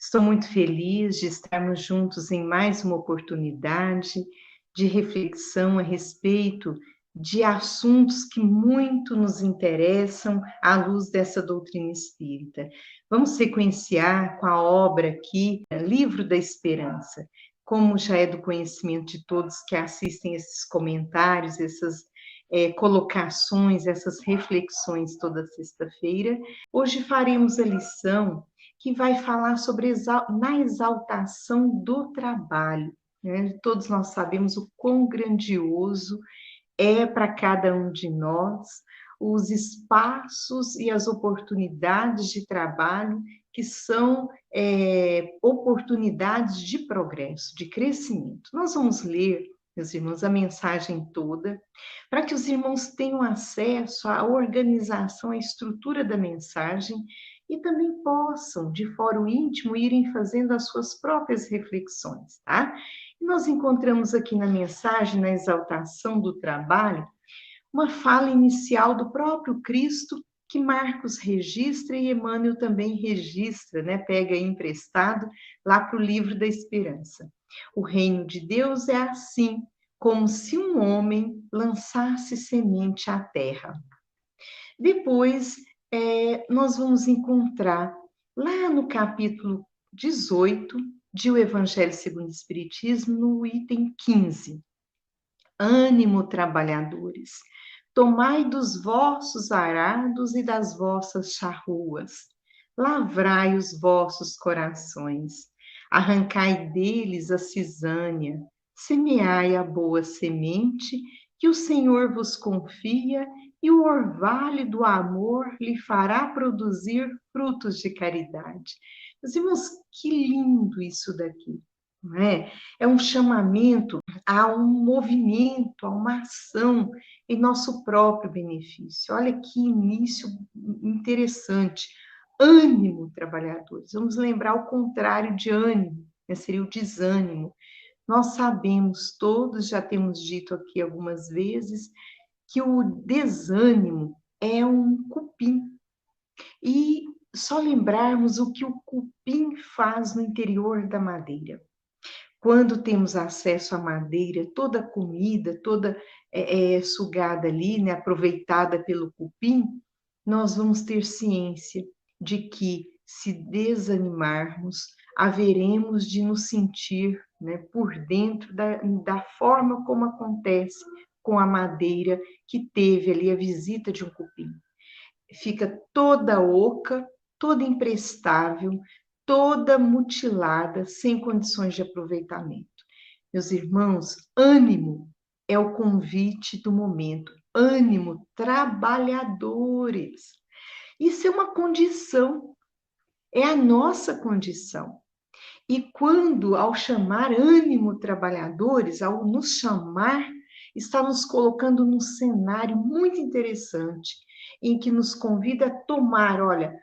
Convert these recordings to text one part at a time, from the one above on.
Estou muito feliz de estarmos juntos em mais uma oportunidade de reflexão a respeito de assuntos que muito nos interessam à luz dessa doutrina espírita. Vamos sequenciar com a obra aqui, Livro da Esperança. Como já é do conhecimento de todos que assistem esses comentários, essas colocações, essas reflexões toda sexta-feira, hoje faremos a lição que vai falar sobre na exaltação do trabalho. Né? Todos nós sabemos o quão grandioso é para cada um de nós os espaços e as oportunidades de trabalho que são oportunidades de progresso, de crescimento. Nós vamos ler, meus irmãos, a mensagem toda, para que os irmãos tenham acesso à organização, à estrutura da mensagem e também possam, de fórum íntimo, irem fazendo as suas próprias reflexões, tá? E nós encontramos aqui na mensagem, na exaltação do trabalho, uma fala inicial do próprio Cristo, que Marcos registra e Emmanuel também registra, né? Pega emprestado lá para o Livro da Esperança. O reino de Deus é assim, como se um homem lançasse semente à terra. Depois, nós vamos encontrar lá no capítulo 18 de O Evangelho segundo o Espiritismo, no item 15. Ânimo, trabalhadores, tomai dos vossos arados e das vossas charruas, lavrai os vossos corações, arrancai deles a cisânia, semeai a boa semente, que o Senhor vos confia, e o orvalho do amor lhe fará produzir frutos de caridade. Meus irmãos, que lindo isso daqui, não é? É um chamamento a um movimento, a uma ação em nosso próprio benefício. Olha que início interessante. Ânimo, trabalhadores. Vamos lembrar o contrário de ânimo, né? Seria o desânimo. Nós sabemos todos, já temos dito aqui algumas vezes, que o desânimo é um cupim. E só lembrarmos o que o cupim faz no interior da madeira. Quando temos acesso à madeira, toda a comida, toda sugada ali, né, aproveitada pelo cupim, nós vamos ter ciência de que, se desanimarmos, haveremos de nos sentir, né, por dentro da forma como acontece com a madeira que teve ali a visita de um cupim. Fica toda oca, toda imprestável, toda mutilada, sem condições de aproveitamento. Meus irmãos, ânimo é o convite do momento. Ânimo, trabalhadores. Isso é uma condição, é a nossa condição. E quando, ao chamar ânimo, trabalhadores, ao nos chamar, está nos colocando num cenário muito interessante, em que nos convida a tomar, olha,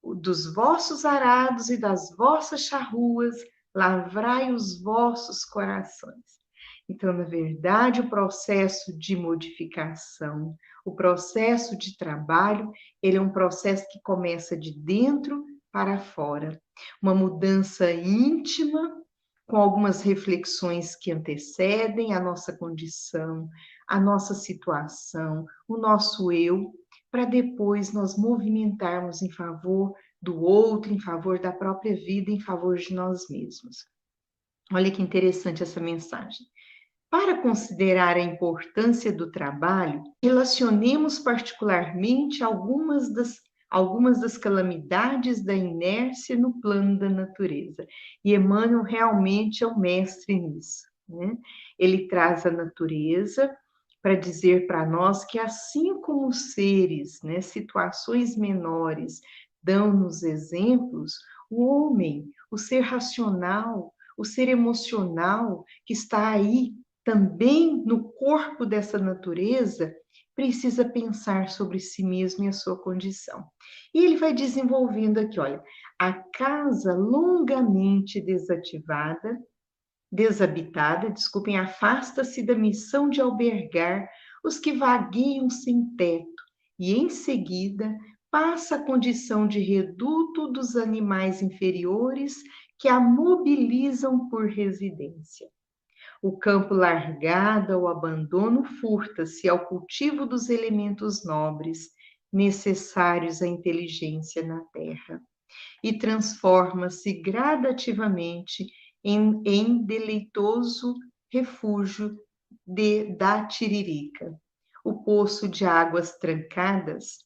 dos vossos arados e das vossas charruas, lavrai os vossos corações. Então, na verdade, o processo de modificação, o processo de trabalho, ele é um processo que começa de dentro para fora. Uma mudança íntima, com algumas reflexões que antecedem a nossa condição, a nossa situação, o nosso eu, para depois nós movimentarmos em favor do outro, em favor da própria vida, em favor de nós mesmos. Olha que interessante essa mensagem. Para considerar a importância do trabalho, relacionemos particularmente algumas das calamidades da inércia no plano da natureza. E Emmanuel realmente é o mestre nisso, né? Ele traz a natureza para dizer para nós que, assim como os seres, né, situações menores, dão-nos exemplos, o homem, o ser racional, o ser emocional, que está aí também no corpo dessa natureza, precisa pensar sobre si mesmo e a sua condição. E ele vai desenvolvendo aqui, olha, a casa longamente desabitada, afasta-se da missão de albergar os que vagueiam sem teto e, em seguida, passa a condição de reduto dos animais inferiores que a mobilizam por residência. O campo largado ao abandono furta-se ao cultivo dos elementos nobres necessários à inteligência na terra e transforma-se gradativamente em deleitoso refúgio da tiririca. O poço de águas trancadas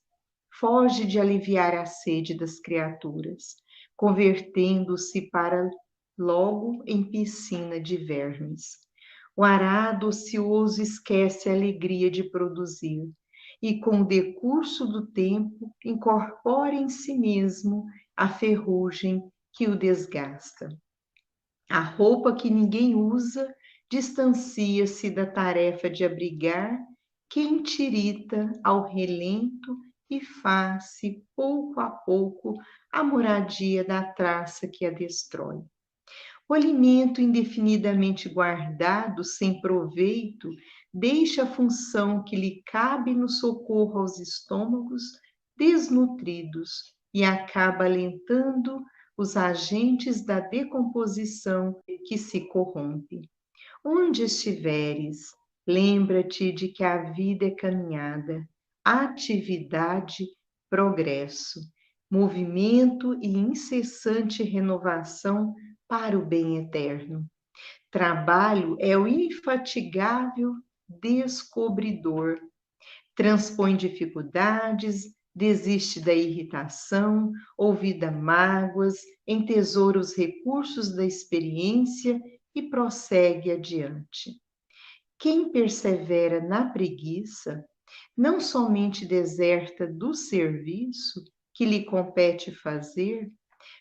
foge de aliviar a sede das criaturas, convertendo-se para logo em piscina de vermes. O arado ocioso esquece a alegria de produzir e, com o decurso do tempo, incorpora em si mesmo a ferrugem que o desgasta. A roupa que ninguém usa distancia-se da tarefa de abrigar quem tirita ao relento e faz-se, pouco a pouco, a moradia da traça que a destrói. O alimento indefinidamente guardado, sem proveito, deixa a função que lhe cabe no socorro aos estômagos desnutridos e acaba alentando os agentes da decomposição que se corrompe. Onde estiveres, lembra-te de que a vida é caminhada, atividade, progresso, movimento e incessante renovação para o bem eterno. Trabalho é o infatigável descobridor. Transpõe dificuldades, desiste da irritação, olvida mágoas, entesoura os recursos da experiência e prossegue adiante. Quem persevera na preguiça, não somente deserta do serviço que lhe compete fazer,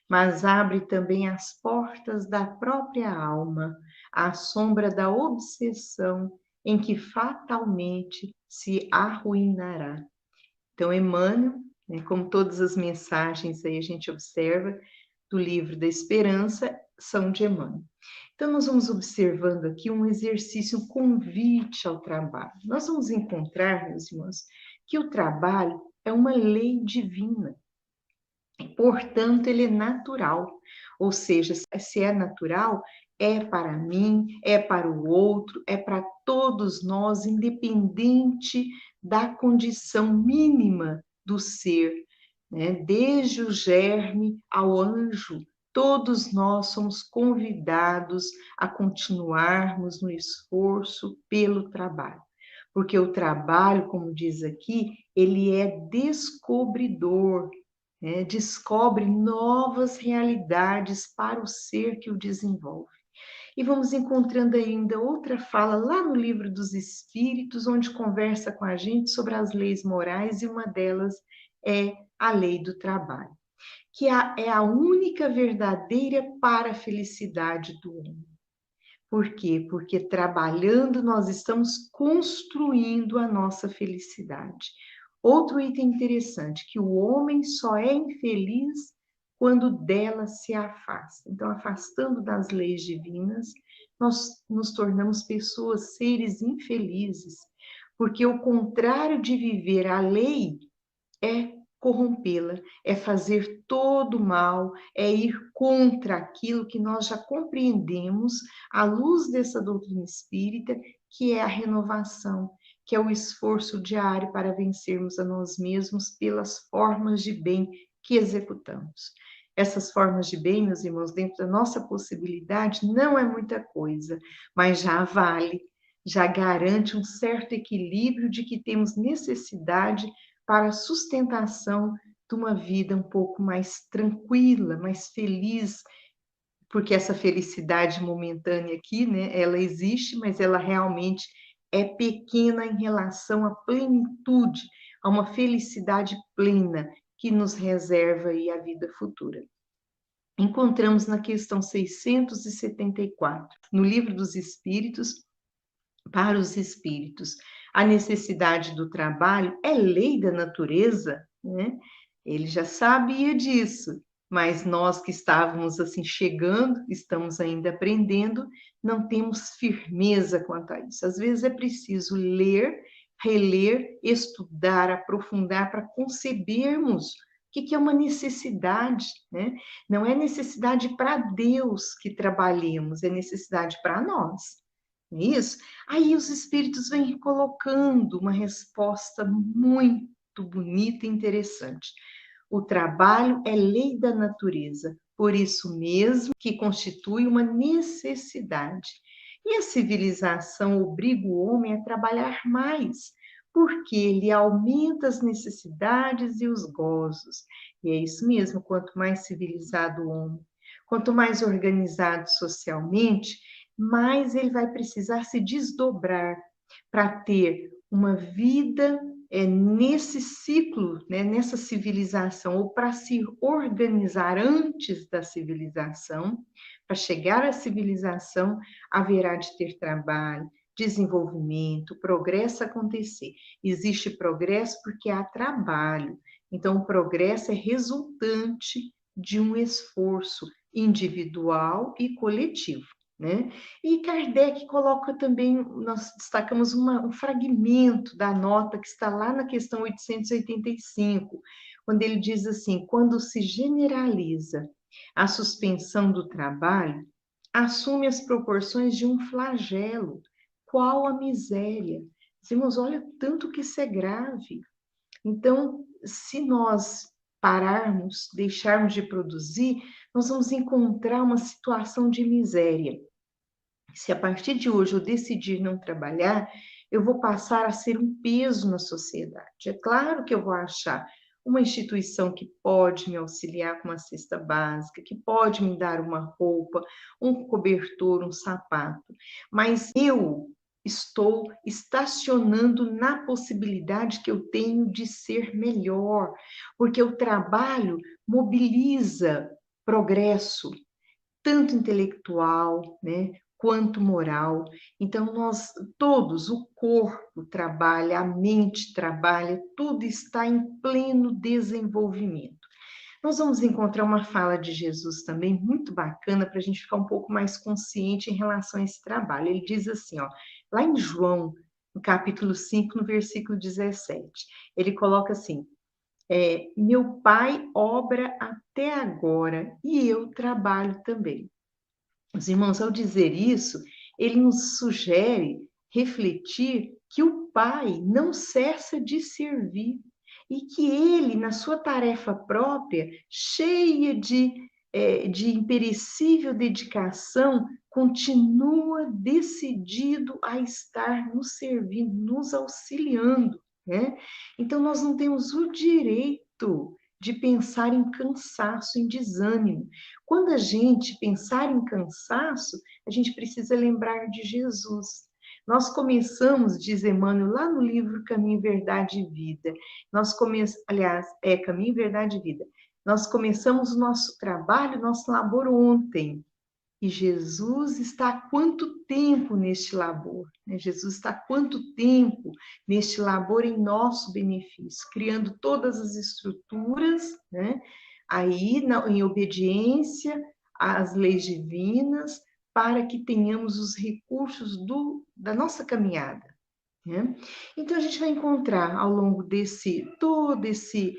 mas abre também as portas da própria alma, à sombra da obsessão em que fatalmente se arruinará. Então, Emmanuel, como todas as mensagens aí a gente observa do livro da Esperança, são de Emmanuel. Então, nós vamos observando aqui um exercício, um convite ao trabalho. Nós vamos encontrar, meus irmãos, que o trabalho é uma lei divina. Portanto, ele é natural. Ou seja, se é natural, é para mim, é para o outro, é para todos nós, independente da condição mínima do ser, né? Desde o germe ao anjo, todos nós somos convidados a continuarmos no esforço pelo trabalho. Porque o trabalho, como diz aqui, ele é descobridor, né? Descobre novas realidades para o ser que o desenvolve. E vamos encontrando ainda outra fala lá no Livro dos Espíritos, onde conversa com a gente sobre as leis morais, e uma delas é a lei do trabalho, que é a única verdadeira para a felicidade do homem. Por quê? Porque trabalhando nós estamos construindo a nossa felicidade. Outro item interessante, que o homem só é infeliz quando dela se afasta. Então, afastando das leis divinas, nós nos tornamos pessoas, seres infelizes, porque o contrário de viver a lei é corrompê-la, é fazer todo o mal, é ir contra aquilo que nós já compreendemos à luz dessa doutrina espírita, que é a renovação, que é o esforço diário para vencermos a nós mesmos pelas formas de bem que executamos. Essas formas de bem, meus irmãos, dentro da nossa possibilidade, não é muita coisa, mas já vale, já garante um certo equilíbrio de que temos necessidade para a sustentação de uma vida um pouco mais tranquila, mais feliz, porque essa felicidade momentânea aqui, né, ela existe, mas ela realmente é pequena em relação à plenitude, a uma felicidade plena que nos reserva aí a vida futura. Encontramos na questão 674, no Livro dos Espíritos, para os espíritos. A necessidade do trabalho é lei da natureza, né? Ele já sabia disso, mas nós que estávamos assim chegando, estamos ainda aprendendo, não temos firmeza quanto a isso. Às vezes é preciso ler, reler, estudar, aprofundar para concebermos o que é uma necessidade, né? Não é necessidade para Deus que trabalhemos, é necessidade para nós. Não é isso? Aí os espíritos vêm colocando uma resposta muito bonita e interessante. O trabalho é lei da natureza, por isso mesmo que constitui uma necessidade. E a civilização obriga o homem a trabalhar mais, porque ele aumenta as necessidades e os gozos. E é isso mesmo, quanto mais civilizado o homem, quanto mais organizado socialmente, mais ele vai precisar se desdobrar para ter uma vida nesse ciclo, né, nessa civilização, ou para se organizar antes da civilização, para chegar à civilização, haverá de ter trabalho, desenvolvimento, progresso acontecer. Existe progresso porque há trabalho. Então, o progresso é resultante de um esforço individual e coletivo, né? E Kardec coloca também, nós destacamos um fragmento da nota que está lá na questão 885, quando ele diz assim: quando se generaliza a suspensão do trabalho, assume as proporções de um flagelo, qual a miséria. Dizemos, olha, tanto que isso é grave. Então, se nós pararmos, deixarmos de produzir, nós vamos encontrar uma situação de miséria. Se a partir de hoje eu decidir não trabalhar, eu vou passar a ser um peso na sociedade. É claro que eu vou achar uma instituição que pode me auxiliar com uma cesta básica, que pode me dar uma roupa, um cobertor, um sapato, mas eu estou estacionando na possibilidade que eu tenho de ser melhor, porque o trabalho mobiliza progresso, tanto intelectual, né, quanto moral. Então, nós todos, o corpo trabalha, a mente trabalha, tudo está em pleno desenvolvimento. Nós vamos encontrar uma fala de Jesus também muito bacana para a gente ficar um pouco mais consciente em relação a esse trabalho. Ele diz assim, ó, lá em João, no capítulo 5, no versículo 17, ele coloca assim: meu pai obra até agora e eu trabalho também. Os irmãos, ao dizer isso, ele nos sugere refletir que o pai não cessa de servir e que ele, na sua tarefa própria, cheia de imperecível dedicação, continua decidido a estar nos servindo, nos auxiliando, né? Então, nós não temos o direito de pensar em cansaço, em desânimo. Quando a gente pensar em cansaço, a gente precisa lembrar de Jesus. Nós começamos, diz Emmanuel, lá no livro Caminho, Verdade e Vida. Caminho, Verdade e Vida. Nós começamos o nosso trabalho, nosso labor ontem. E Jesus está há quanto tempo neste labor? Né? Jesus está há quanto tempo neste labor em nosso benefício, criando todas as estruturas, né? Aí em obediência às leis divinas, para que tenhamos os recursos da nossa caminhada. Né? Então a gente vai encontrar ao longo todo esse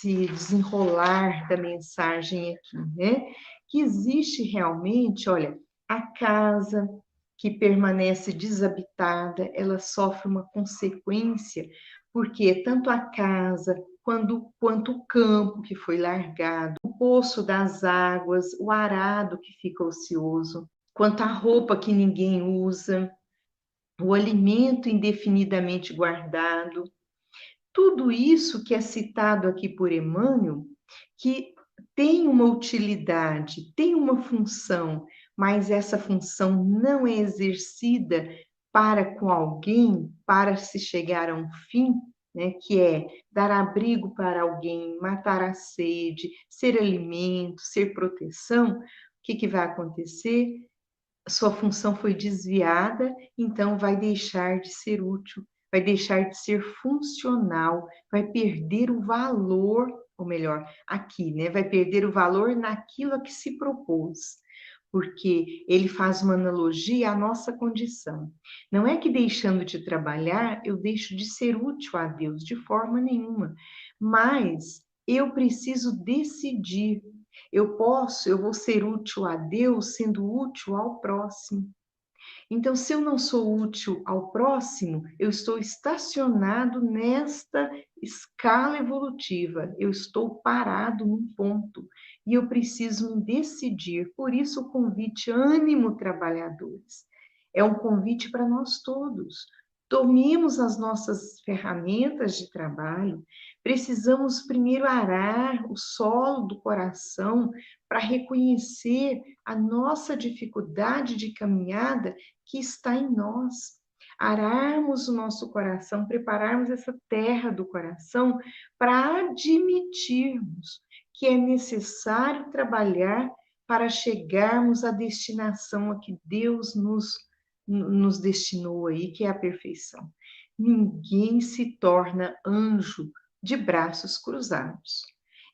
desenrolar da mensagem aqui, né? Que existe realmente, olha, a casa que permanece desabitada, ela sofre uma consequência, porque tanto a casa quanto o campo que foi largado, o poço das águas, o arado que fica ocioso, quanto a roupa que ninguém usa, o alimento indefinidamente guardado, tudo isso que é citado aqui por Emmanuel, que tem uma utilidade, tem uma função, mas essa função não é exercida para com alguém, para se chegar a um fim, né, que é dar abrigo para alguém, matar a sede, ser alimento, ser proteção, o que vai acontecer? Sua função foi desviada, então vai deixar de ser útil, vai deixar de ser funcional, vai perder o valor, ou melhor, aqui, né? Vai perder o valor naquilo a que se propôs. porque ele faz uma analogia à nossa condição. Não é que deixando de trabalhar, eu deixo de ser útil a Deus, de forma nenhuma, mas eu preciso decidir. Eu vou ser útil a Deus sendo útil ao próximo. Então, se eu não sou útil ao próximo, eu estou estacionado nesta escala evolutiva, eu estou parado num ponto e eu preciso me decidir. Por isso, o convite Ânimo Trabalhadores é um convite para nós todos. Tomemos as nossas ferramentas de trabalho, precisamos primeiro arar o solo do coração para reconhecer a nossa dificuldade de caminhada que está em nós. Ararmos o nosso coração, prepararmos essa terra do coração para admitirmos que é necessário trabalhar para chegarmos à destinação a que Deus nos destinou aí, que é a perfeição. Ninguém se torna anjo de braços cruzados.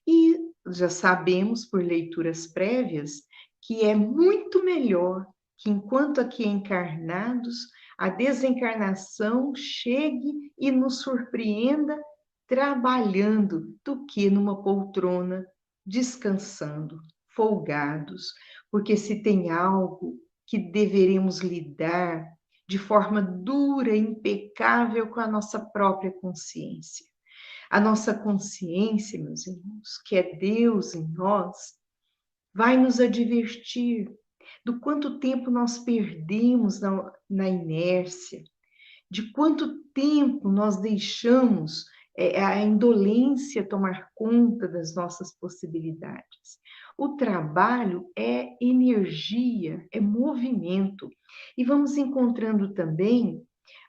E já sabemos por leituras prévias que é muito melhor que enquanto aqui encarnados, a desencarnação chegue e nos surpreenda trabalhando do que numa poltrona, descansando, folgados, porque se tem algo que deveremos lidar de forma dura, impecável com a nossa própria consciência. A nossa consciência, meus irmãos, que é Deus em nós, vai nos advertir do quanto tempo nós perdemos na inércia, de quanto tempo nós deixamos a indolência tomar conta das nossas possibilidades. O trabalho é energia, é movimento. E vamos encontrando também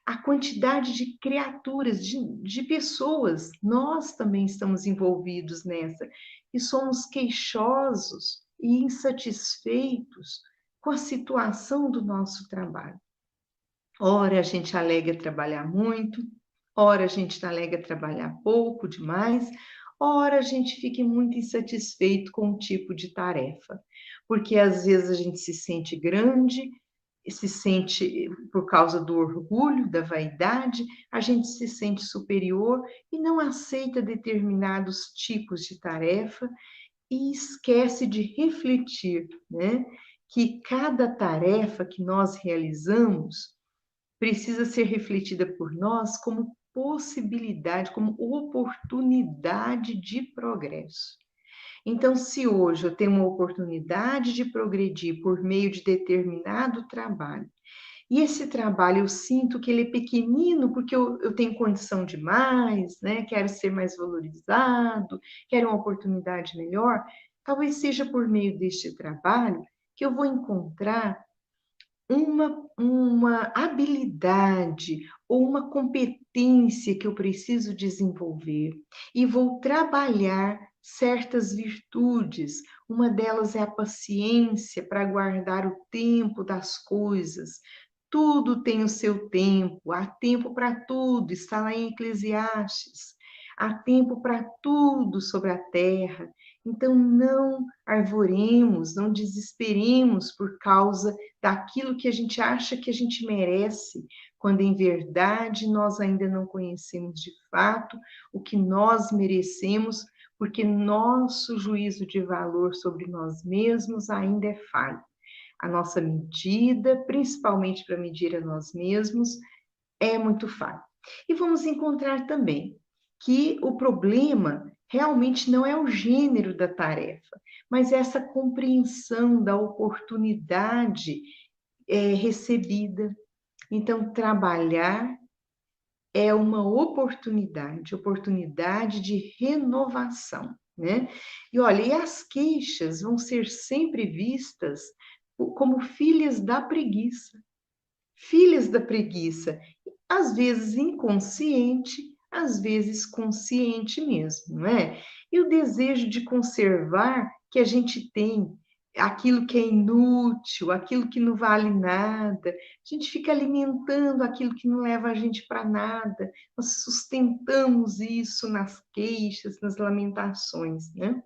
a quantidade de criaturas, de pessoas, nós também estamos envolvidos nessa, e somos queixosos e insatisfeitos com a situação do nosso trabalho. Ora a gente alega trabalhar muito, ora a gente alega trabalhar pouco demais, ora a gente fica muito insatisfeito com o tipo de tarefa, porque às vezes a gente se sente grande, se sente por causa do orgulho, da vaidade, a gente se sente superior e não aceita determinados tipos de tarefa e esquece de refletir, né? Que cada tarefa que nós realizamos precisa ser refletida por nós como possibilidade, como oportunidade de progresso. Então, se hoje eu tenho uma oportunidade de progredir por meio de determinado trabalho, e esse trabalho eu sinto que ele é pequenino porque eu tenho condição demais, né? Quero ser mais valorizado, quero uma oportunidade melhor, talvez seja por meio deste trabalho que eu vou encontrar uma habilidade ou uma competência que eu preciso desenvolver e vou trabalhar certas virtudes. Uma delas é a paciência para guardar o tempo das coisas. Tudo tem o seu tempo, há tempo para tudo, está lá em Eclesiastes. Há tempo para tudo sobre a terra. Então, não arvoremos, não desesperemos por causa daquilo que a gente acha que a gente merece, quando em verdade nós ainda não conhecemos de fato o que nós merecemos, porque nosso juízo de valor sobre nós mesmos ainda é falho. A nossa medida, principalmente para medir a nós mesmos, é muito falha. E vamos encontrar também que o problema realmente não é o gênero da tarefa, mas essa compreensão da oportunidade recebida. Então, trabalhar é uma oportunidade de renovação, né? E olha, e as queixas vão ser sempre vistas como filhas da preguiça, às vezes inconsciente, às vezes consciente mesmo, não é? E o desejo de conservar que a gente tem, aquilo que é inútil, aquilo que não vale nada, a gente fica alimentando aquilo que não leva a gente para nada, nós sustentamos isso nas queixas, nas lamentações, né?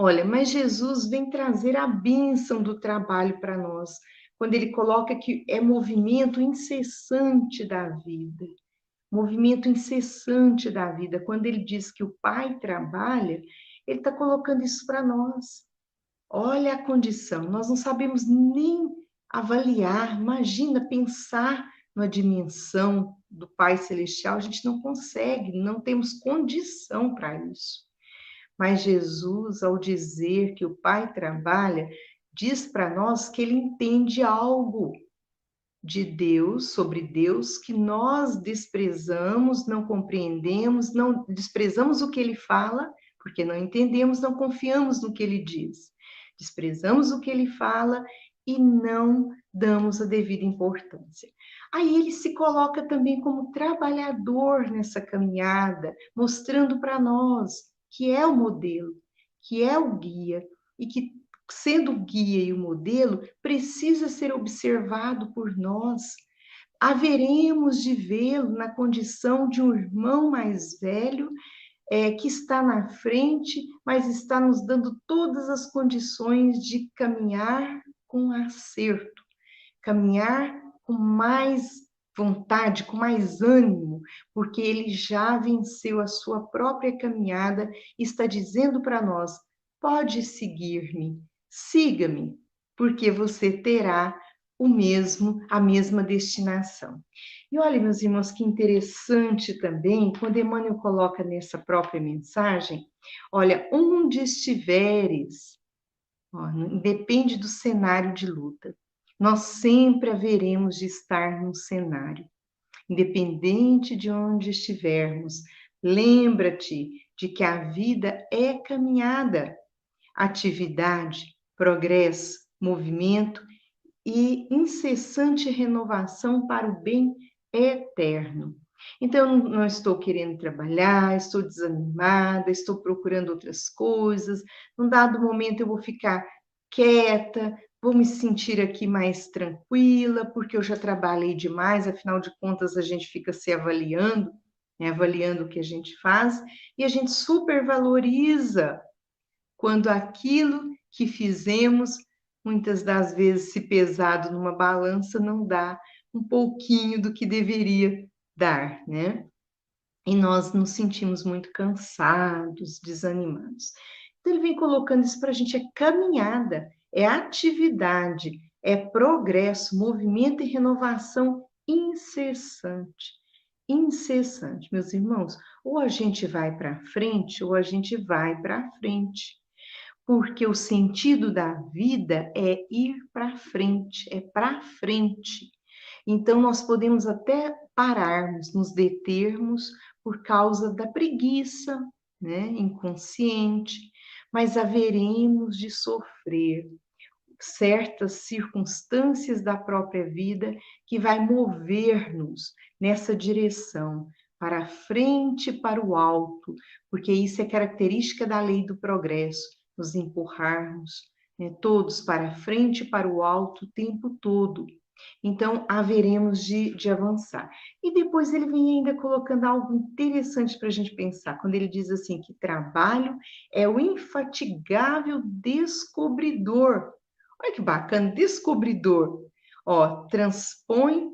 Olha, mas Jesus vem trazer a bênção do trabalho para nós, quando ele coloca que é movimento incessante da vida. Movimento incessante da vida. Quando ele diz que o Pai trabalha, ele está colocando isso para nós. Olha a condição, nós não sabemos nem avaliar, imagina pensar na dimensão do Pai Celestial, a gente não consegue, não temos condição para isso. Mas Jesus, ao dizer que o Pai trabalha, diz para nós que ele entende algo de Deus, sobre Deus, que nós desprezamos, não compreendemos, não desprezamos o que ele fala, porque não entendemos, não confiamos no que ele diz. Desprezamos o que ele fala e não damos a devida importância. Aí ele se coloca também como trabalhador nessa caminhada, mostrando para nós que é o modelo, que é o guia e que sendo o guia e o modelo, precisa ser observado por nós. Haveremos de vê-lo na condição de um irmão mais velho, que está na frente, mas está nos dando todas as condições de caminhar com acerto, caminhar com mais vontade, com mais ânimo, porque ele já venceu a sua própria caminhada e está dizendo para nós: pode seguir-me, siga-me, porque você terá a mesma destinação. E olha, meus irmãos, que interessante também, quando Emmanuel coloca nessa própria mensagem, olha, onde estiveres, ó, depende do cenário de luta. Nós sempre haveremos de estar num cenário, independente de onde estivermos. Lembra-te de que a vida é caminhada, atividade, progresso, movimento e incessante renovação para o bem eterno. Então, não estou querendo trabalhar, estou desanimada, estou procurando outras coisas. Num dado momento, eu vou ficar quieta, vou me sentir aqui mais tranquila, porque eu já trabalhei demais, afinal de contas, a gente fica se avaliando, né, avaliando o que a gente faz, e a gente supervaloriza quando aquilo que fizemos, muitas das vezes, se pesado numa balança, não dá um pouquinho do que deveria dar, né? E nós nos sentimos muito cansados, desanimados. Então, ele vem colocando isso para a gente: é caminhada, é atividade, é progresso, movimento e renovação incessante. Incessante, meus irmãos. Ou a gente vai para frente, ou a gente vai para frente. Porque o sentido da vida é ir para frente, é para frente. Então, nós podemos até pararmos, nos determos por causa da preguiça, né, inconsciente, mas haveremos de sofrer certas circunstâncias da própria vida que vai mover-nos nessa direção, para a frente, para o alto, porque isso é característica da lei do progresso, nos empurrarmos, né, todos para a frente, para o alto o tempo todo. Então, haveremos de avançar. E depois ele vem ainda colocando algo interessante para a gente pensar, quando ele diz assim que trabalho é o infatigável descobridor. Olha que bacana, descobridor. Ó, transpõe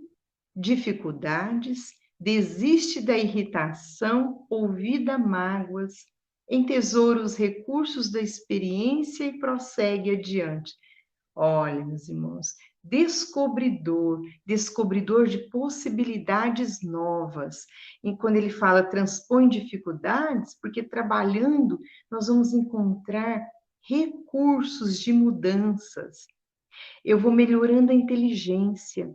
dificuldades, desiste da irritação, ouvida mágoas, entesoura os recursos da experiência e prossegue adiante. Olha, meus irmãos, descobridor, descobridor de possibilidades novas. E quando ele fala transpõe dificuldades, porque trabalhando nós vamos encontrar recursos de mudanças. Eu vou melhorando a inteligência,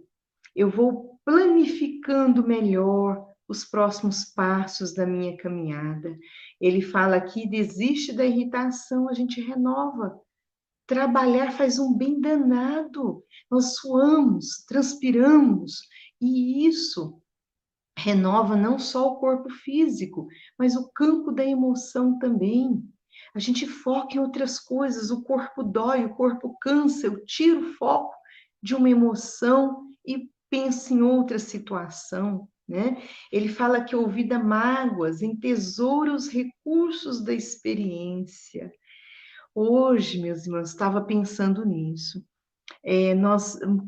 eu vou planificando melhor os próximos passos da minha caminhada. Ele fala aqui, desiste da irritação, a gente renova. Trabalhar faz um bem danado. Nós suamos, transpiramos, e isso renova não só o corpo físico, mas o campo da emoção também. A gente foca em outras coisas, o corpo dói, o corpo cansa, eu tiro o foco de uma emoção e penso em outra situação, né? Ele fala que ouvida mágoas, entesoura os recursos da experiência. Hoje, meus irmãos, estava pensando nisso.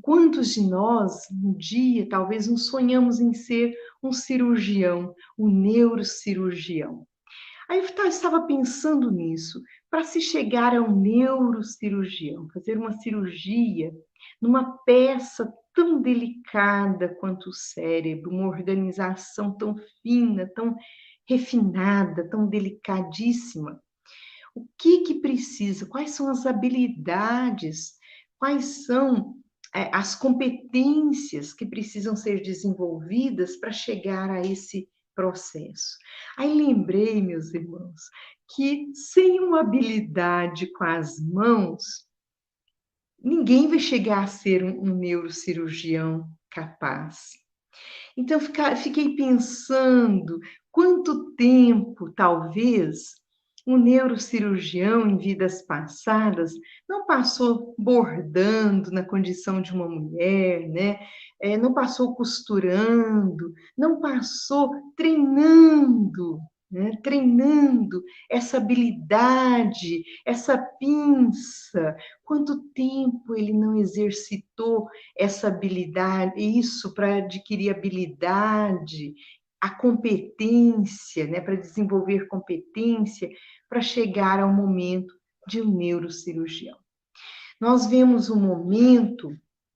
Quantos de nós, um dia, talvez, não sonhamos em ser um cirurgião, um neurocirurgião? Aí eu estava pensando nisso, para se chegar a um neurocirurgião, fazer uma cirurgia numa peça tão delicada quanto o cérebro, uma organização tão fina, tão refinada, tão delicadíssima. O que precisa? Quais são as habilidades? Quais são as competências que precisam ser desenvolvidas para chegar a esse processo? Aí lembrei, meus irmãos, que sem uma habilidade com as mãos, ninguém vai chegar a ser um neurocirurgião capaz. Então, fiquei pensando quanto tempo, talvez, um neurocirurgião em vidas passadas não passou bordando na condição de uma mulher, né? Não passou costurando, não passou treinando, né? Treinando essa habilidade, essa pinça. Quanto tempo ele não exercitou essa habilidade, isso para adquirir habilidade, a competência, né, para desenvolver competência, para chegar ao momento de um neurocirurgião. Nós vemos um momento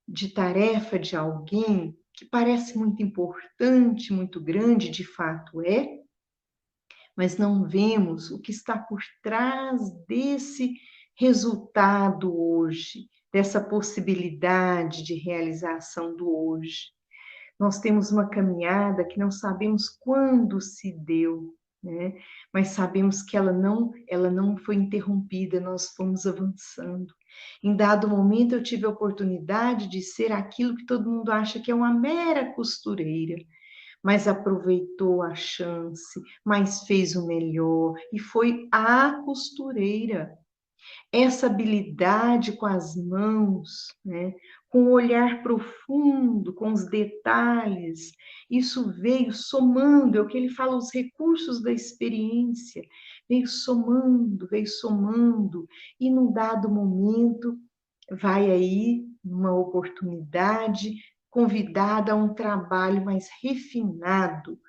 de tarefa de alguém que parece muito importante, muito grande, de fato é, mas não vemos o que está por trás desse resultado hoje, dessa possibilidade de realização do hoje. Nós temos uma caminhada que não sabemos quando se deu, né? Mas sabemos que ela não foi interrompida, nós fomos avançando. Em dado momento eu tive a oportunidade de ser aquilo que todo mundo acha que é uma mera costureira, mas aproveitou a chance, mas fez o melhor e foi a costureira. Essa habilidade com as mãos, né? Com o olhar profundo, com os detalhes, isso veio somando, é o que ele fala, os recursos da experiência, veio somando, e num dado momento vai aí uma oportunidade convidada a um trabalho mais refinado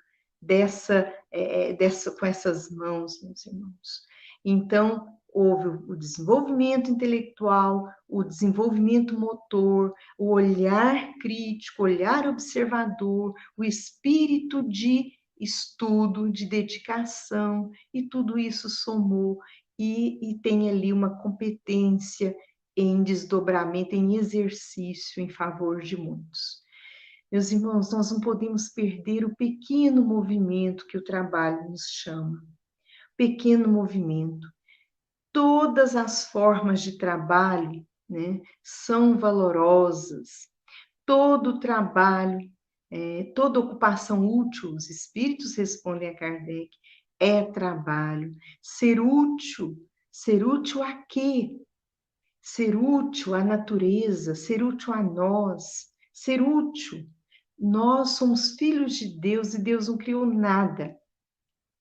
com essas mãos, meus irmãos. Então, houve o desenvolvimento intelectual, o desenvolvimento motor, o olhar crítico, o olhar observador, o espírito de estudo, de dedicação, e tudo isso somou e tem ali uma competência em desdobramento, em exercício em favor de muitos. Meus irmãos, nós não podemos perder o pequeno movimento que o trabalho nos chama. Pequeno movimento. Todas as formas de trabalho, né, são valorosas. Todo trabalho, toda ocupação útil, os espíritos respondem a Kardec, é trabalho. Ser útil a quê? Ser útil à natureza, ser útil a nós, ser útil. Nós somos filhos de Deus e Deus não criou nada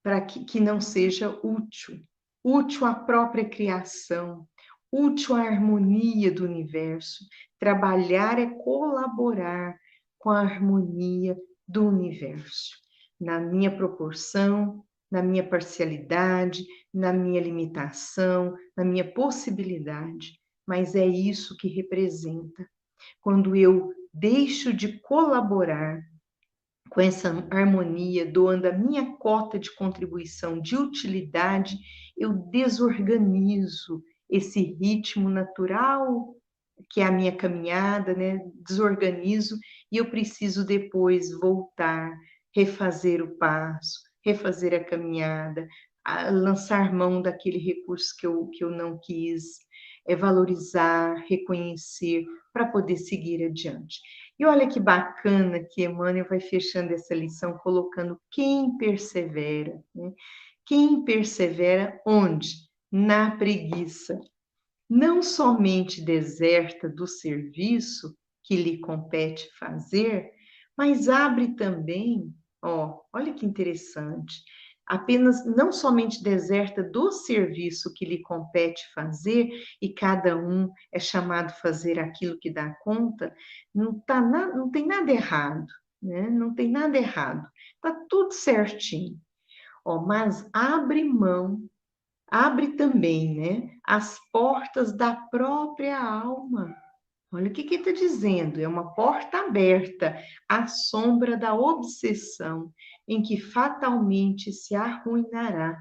para que não seja útil. Útil à própria criação, útil à harmonia do universo. Trabalhar é colaborar com a harmonia do universo, na minha proporção, na minha parcialidade, na minha limitação, na minha possibilidade. Mas é isso que representa. Quando eu deixo de colaborar com essa harmonia, doando a minha cota de contribuição de utilidade, eu desorganizo esse ritmo natural que é a minha caminhada, né? Desorganizo e eu preciso depois voltar, refazer o passo, refazer a caminhada, lançar mão daquele recurso que eu não quis, valorizar, reconhecer, para poder seguir adiante. E olha que bacana que Emmanuel vai fechando essa lição colocando quem persevera, né? Quem persevera onde? Na preguiça. Não somente deserta do serviço que lhe compete fazer, mas abre também, olha que interessante, apenas não somente deserta do serviço que lhe compete fazer, e cada um é chamado a fazer aquilo que dá conta, não tem nada errado, né? Não tem nada errado, está tudo certinho. Ó, mas abre também, né, as portas da própria alma. Olha o que está dizendo, é uma porta aberta à sombra da obsessão, em que fatalmente se arruinará.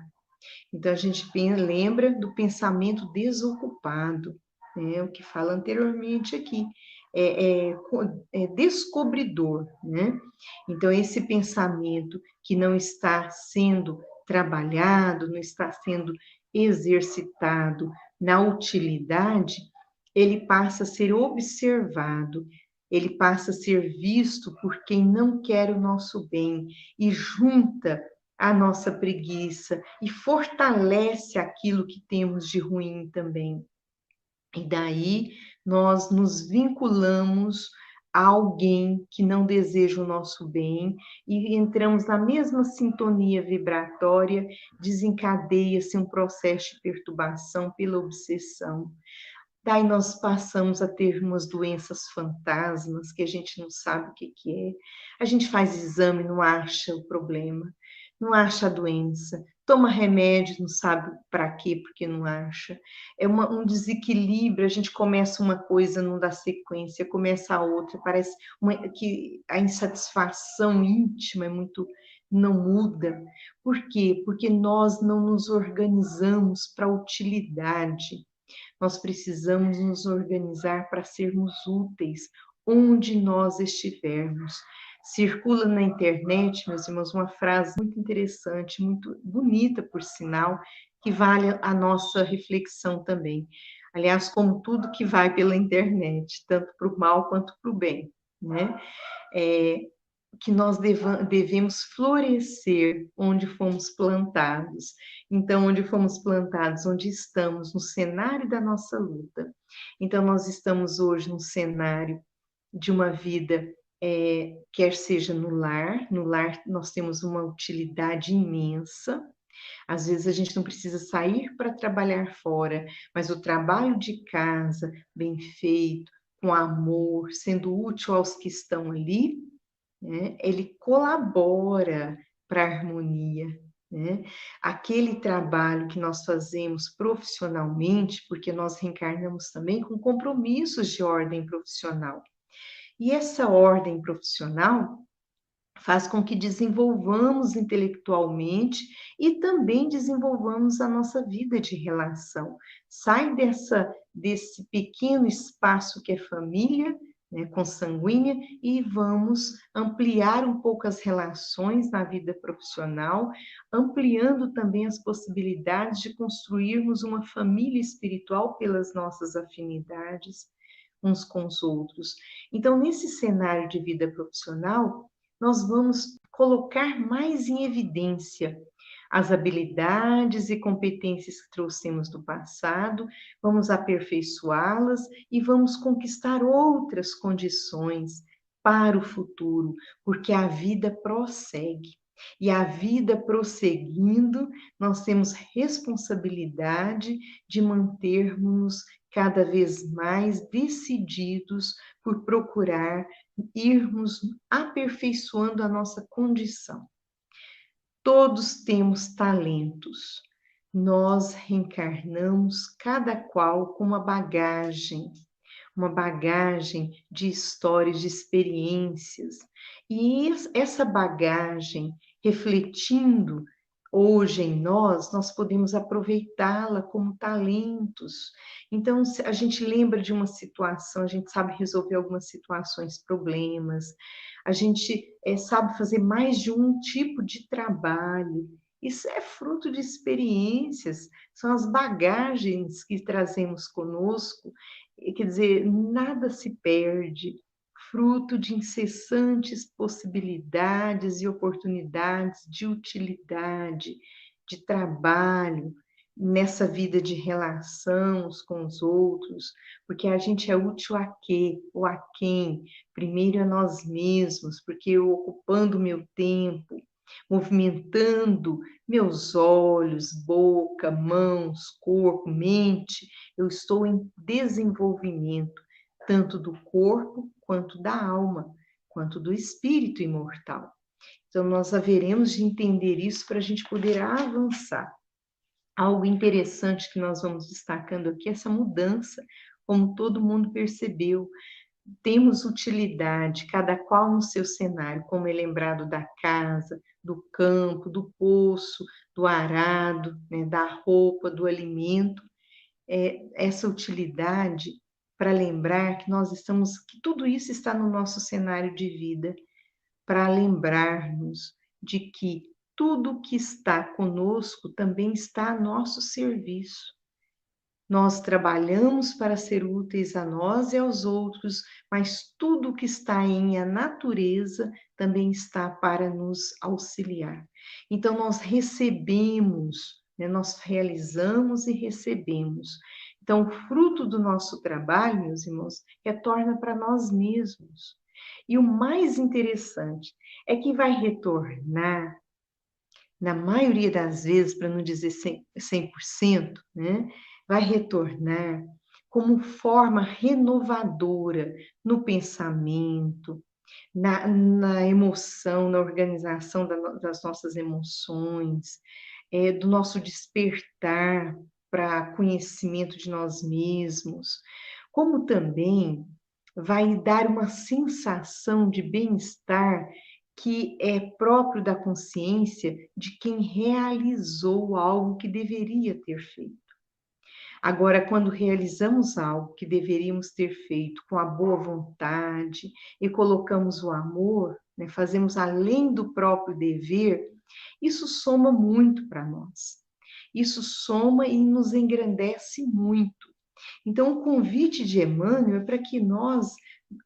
Então, a gente lembra do pensamento desocupado, né? O que fala anteriormente aqui, é descobridor, né? Então, esse pensamento que não está sendo trabalhado, não está sendo exercitado na utilidade, ele passa a ser observado, ele passa a ser visto por quem não quer o nosso bem e junta a nossa preguiça e fortalece aquilo que temos de ruim também. E daí nós nos vinculamos a alguém que não deseja o nosso bem e entramos na mesma sintonia vibratória, desencadeia-se um processo de perturbação pela obsessão. Daí nós passamos a ter umas doenças fantasmas que a gente não sabe o que é. A gente faz exame, não acha o problema, não acha a doença, toma remédio, não sabe para quê, porque não acha. É um desequilíbrio, a gente começa uma coisa, não dá sequência, começa a outra, parece que a insatisfação íntima é muito, não muda. Por quê? Porque nós não nos organizamos para a utilidade. Nós precisamos nos organizar para sermos úteis onde nós estivermos. Circula na internet, meus irmãos, uma frase muito interessante, muito bonita, por sinal, que vale a nossa reflexão também. Aliás, como tudo que vai pela internet, tanto para o mal quanto para o bem, né? Que nós devemos florescer onde fomos plantados. Então, onde fomos plantados, onde estamos, no cenário da nossa luta. Então, nós estamos hoje no cenário de uma vida, quer seja no lar nós temos uma utilidade imensa. Às vezes a gente não precisa sair para trabalhar fora, mas o trabalho de casa, bem feito, com amor, sendo útil aos que estão ali, né? Ele colabora para a harmonia, né? Aquele trabalho que nós fazemos profissionalmente, porque nós reencarnamos também com compromissos de ordem profissional. E essa ordem profissional faz com que desenvolvamos intelectualmente e também desenvolvamos a nossa vida de relação. Sai desse pequeno espaço que é família, né, consanguínea, e vamos ampliar um pouco as relações na vida profissional, ampliando também as possibilidades de construirmos uma família espiritual pelas nossas afinidades uns com os outros. Então, nesse cenário de vida profissional, nós vamos colocar mais em evidência as habilidades e competências que trouxemos do passado, vamos aperfeiçoá-las e vamos conquistar outras condições para o futuro, porque a vida prossegue. E a vida prosseguindo, nós temos responsabilidade de mantermos cada vez mais decididos por procurar irmos aperfeiçoando a nossa condição. Todos temos talentos. Nós reencarnamos cada qual com uma bagagem de histórias, de experiências. E essa bagagem, refletindo hoje em nós podemos aproveitá-la como talentos. Então, se a gente lembra de uma situação, a gente sabe resolver algumas situações, problemas, a gente sabe fazer mais de um tipo de trabalho. Isso é fruto de experiências, são as bagagens que trazemos conosco, quer dizer, nada se perde, fruto de incessantes possibilidades e oportunidades de utilidade, de trabalho, nessa vida de relação uns com os outros, porque a gente é útil a quê ou a quem? Primeiro a nós mesmos, porque eu ocupando o meu tempo, movimentando meus olhos, boca, mãos, corpo, mente. Eu estou em desenvolvimento, tanto do corpo, quanto da alma, quanto do espírito imortal. Então, nós haveremos de entender isso para a gente poder avançar. Algo interessante que nós vamos destacando aqui é essa mudança, como todo mundo percebeu. Temos utilidade, cada qual no seu cenário, como é lembrado da casa, do campo, do poço, do arado, né, da roupa, do alimento. Essa utilidade para lembrar que nós estamos, que tudo isso está no nosso cenário de vida, para lembrarmos de que tudo que está conosco também está a nosso serviço. Nós trabalhamos para ser úteis a nós e aos outros, mas tudo que está em a natureza também está para nos auxiliar. Então, nós recebemos, né? Nós realizamos e recebemos. Então, o fruto do nosso trabalho, meus irmãos, retorna para nós mesmos. E o mais interessante é que vai retornar, na maioria das vezes, para não dizer 100%, né, vai retornar como forma renovadora no pensamento, na emoção, na organização das nossas emoções, do nosso despertar para conhecimento de nós mesmos, como também vai dar uma sensação de bem-estar que é próprio da consciência de quem realizou algo que deveria ter feito. Agora, quando realizamos algo que deveríamos ter feito com a boa vontade e colocamos o amor, né, fazemos além do próprio dever, isso soma muito para nós. Isso soma e nos engrandece muito. Então, o convite de Emmanuel é para que nós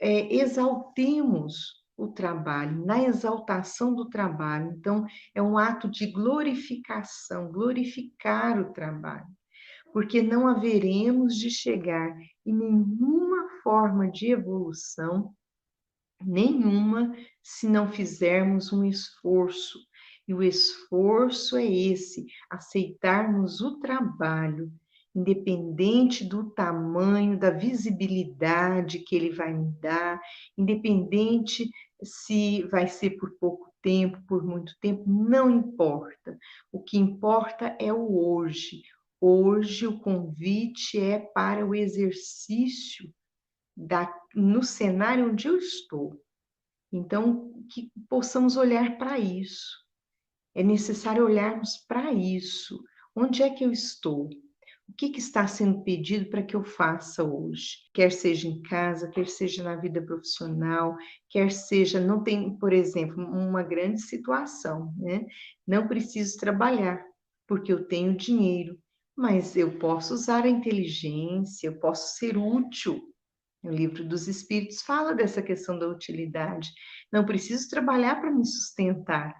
exaltemos o trabalho, na exaltação do trabalho. Então, é um ato de glorificação, glorificar o trabalho, porque não haveremos de chegar em nenhuma forma de evolução, nenhuma, se não fizermos um esforço. E o esforço é esse, aceitarmos o trabalho, independente do tamanho, da visibilidade que ele vai me dar, independente se vai ser por pouco tempo, por muito tempo, não importa. O que importa é o hoje. Hoje o convite é para o exercício no cenário onde eu estou. Então, que possamos olhar para isso. É necessário olharmos para isso. Onde é que eu estou? O que está sendo pedido para que eu faça hoje? Quer seja em casa, quer seja na vida profissional, quer seja, não tem, por exemplo, uma grande situação, né? Não preciso trabalhar, porque eu tenho dinheiro, mas eu posso usar a inteligência, eu posso ser útil. O Livro dos Espíritos fala dessa questão da utilidade. Não preciso trabalhar para me sustentar,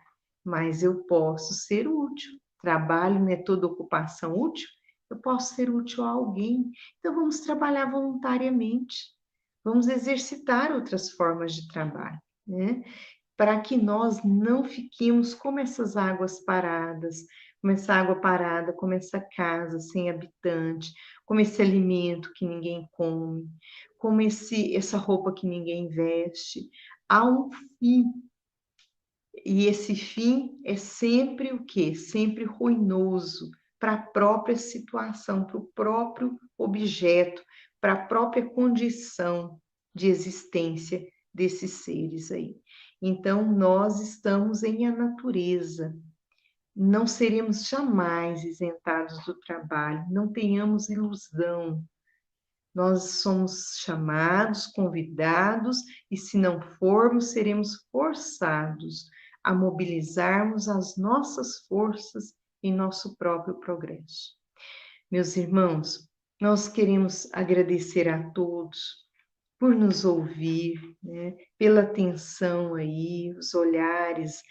mas eu posso ser útil. Trabalho não é toda ocupação útil, eu posso ser útil a alguém. Então vamos trabalhar voluntariamente. Vamos exercitar outras formas de trabalho, né? Para que nós não fiquemos como essas águas paradas, como essa água parada, como essa casa sem habitante, como esse alimento que ninguém come, como essa roupa que ninguém veste. Há um fim. E esse fim é sempre o quê? Sempre ruinoso para a própria situação, para o próprio objeto, para a própria condição de existência desses seres aí. Então, nós estamos em a natureza, não seremos jamais isentados do trabalho, não tenhamos ilusão. Nós somos chamados, convidados, e se não formos, seremos forçados a mobilizarmos as nossas forças em nosso próprio progresso. Meus irmãos, nós queremos agradecer a todos por nos ouvir, né? Pela atenção aí, os olhares,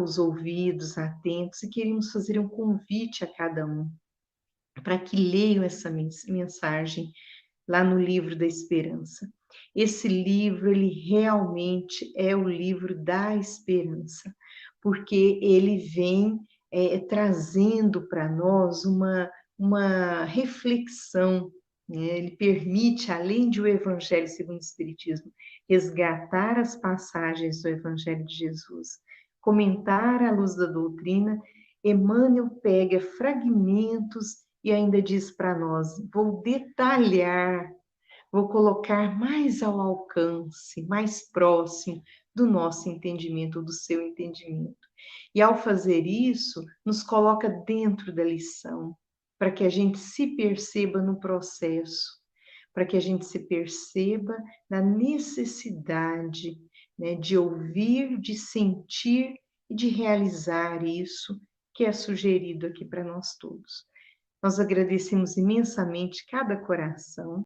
os ouvidos atentos, e queremos fazer um convite a cada um para que leiam essa mensagem lá no Livro da Esperança. Esse livro, ele realmente é o livro da esperança, porque ele vem trazendo para nós uma reflexão, né? Ele permite, além de o Evangelho segundo o Espiritismo, resgatar as passagens do Evangelho de Jesus, comentar à luz da doutrina. Emmanuel pega fragmentos e ainda diz para nós: vou detalhar, vou colocar mais ao alcance, mais próximo do nosso entendimento, do seu entendimento. E ao fazer isso, nos coloca dentro da lição, para que a gente se perceba no processo, para que a gente se perceba na necessidade, né, de ouvir, de sentir e de realizar isso que é sugerido aqui para nós todos. Nós agradecemos imensamente cada coração